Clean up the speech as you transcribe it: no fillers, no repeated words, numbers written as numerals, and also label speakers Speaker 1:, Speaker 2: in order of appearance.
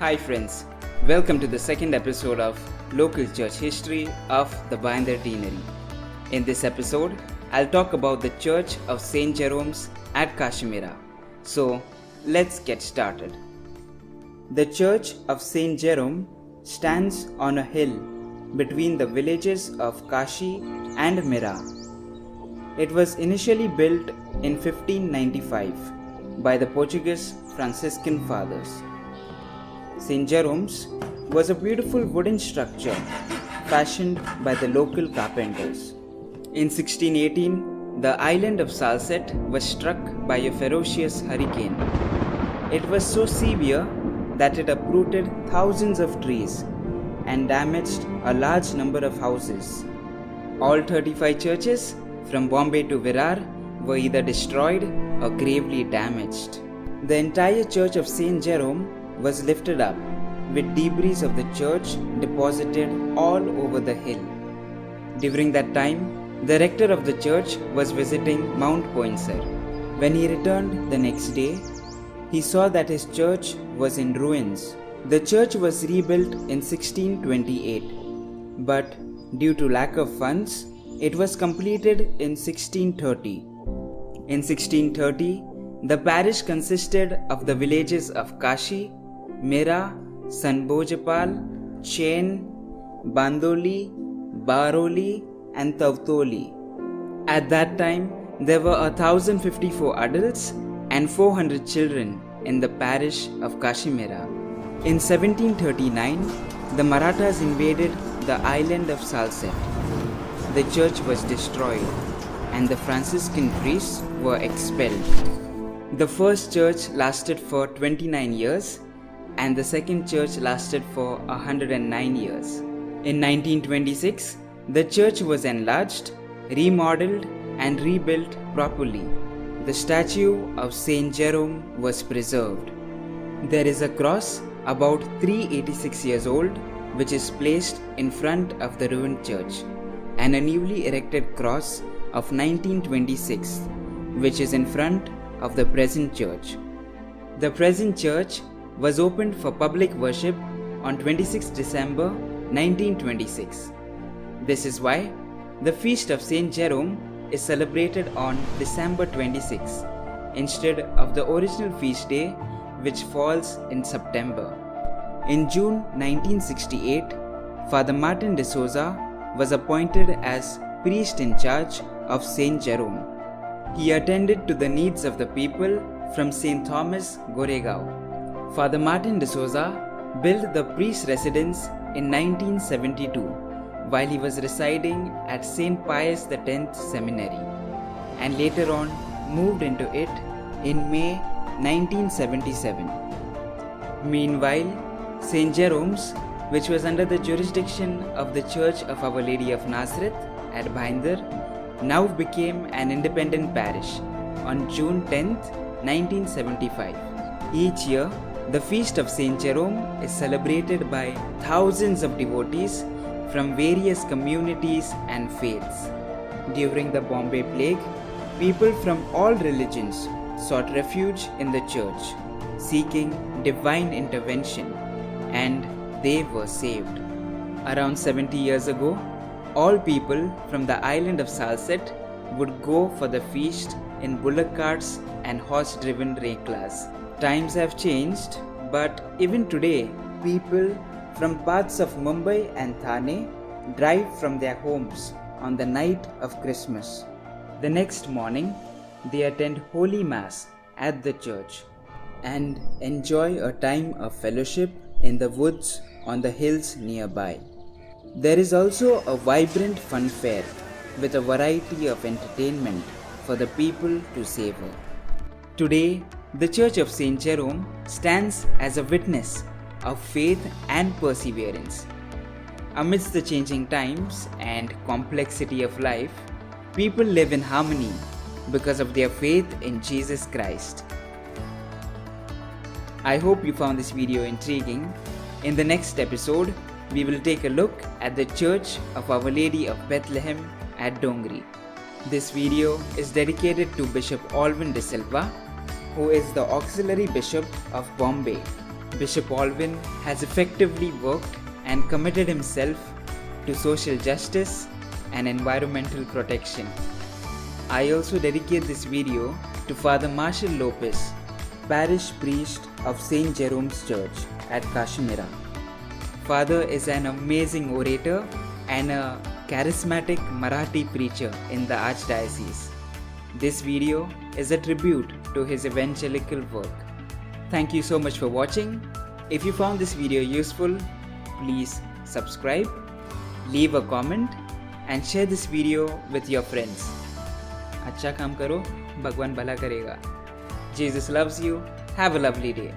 Speaker 1: Hi friends, welcome to the second episode of Local Church History of the Bhinder Deanery. In this episode, I'll talk about the Church of St. Jerome's at Kashimira. So, let's get started. The Church of St. Jerome stands on a hill between the villages of Kashi and Mira. It was initially built in 1595 by the Portuguese Franciscan fathers. St. Jerome's was a beautiful wooden structure fashioned by the local carpenters. In 1618, the island of Salsette was struck by a ferocious hurricane. It was so severe that it uprooted thousands of trees and damaged a large number of houses. All 35 churches from Bombay to Virar were either destroyed or gravely damaged. The entire church of St. Jerome was lifted up with debris of the church deposited all over the hill. During that time, the rector of the church was visiting Mount Poinsar. When he returned the next day, he saw that his church was in ruins. The church was rebuilt in 1628, but due to lack of funds, it was completed in 1630. In 1630, the parish consisted of the villages of Kashi, Mira, Sanbojapal, Chain, Bandoli, Baroli and Tavtoli. At that time, there were 1,054 adults and 400 children in the parish of Kashimira. In 1739, the Marathas invaded the island of Salsette. The church was destroyed and the Franciscan priests were expelled. The first church lasted for 29 years and the second church lasted for 109 years. In 1926, the church was enlarged, remodeled and rebuilt properly. The statue of St. Jerome was preserved. There is a cross about 386 years old which is placed in front of the ruined church, and a newly erected cross of 1926 which is in front of the present church. The present church was opened for public worship on 26 December 1926. This is why the feast of St. Jerome is celebrated on December 26 instead of the original feast day which falls in September. In June 1968, Father Martin de Souza was appointed as priest in charge of St. Jerome. He attended to the needs of the people from St. Thomas, Goregaon. Father Martin de Souza built the priest residence in 1972 while he was residing at St. Pius X Seminary, and later on moved into it in May 1977. Meanwhile, St. Jerome's, which was under the jurisdiction of the Church of Our Lady of Nazareth at Bhinder, now became an independent parish on June 10, 1975. Each year, the feast of St. Jerome is celebrated by thousands of devotees from various communities and faiths. During the Bombay plague, people from all religions sought refuge in the church, seeking divine intervention, and they were saved. Around 70 years ago, all people from the island of Salsette would go for the feast in bullock carts and horse-driven reklas. Times have changed, but even today, people from parts of Mumbai and Thane drive from their homes on the night of Christmas. The next morning, they attend Holy Mass at the church and enjoy a time of fellowship in the woods on the hills nearby. There is also a vibrant fun fair with a variety of entertainment for the people to savor. Today, the Church of St. Jerome stands as a witness of faith and perseverance. Amidst the changing times and complexity of life, people live in harmony because of their faith in Jesus Christ. I hope you found this video intriguing. In the next episode, we will take a look at the Church of Our Lady of Bethlehem at Dongri. This video is dedicated to Bishop Alvin De Silva, who is the Auxiliary Bishop of Bombay. Bishop Alvin has effectively worked and committed himself to social justice and environmental protection. I also dedicate this video to Father Marshall Lopez, parish priest of St. Jerome's Church at Kashimira. Father is an amazing orator and a charismatic Marathi preacher in the Archdiocese. This video is a tribute to his evangelical work. Thank you so much for watching. If you found this video useful, please subscribe, leave a comment and share this video with your friends. अच्छा काम करो, भगवान भला करेगा. Jesus loves you. Have a lovely day.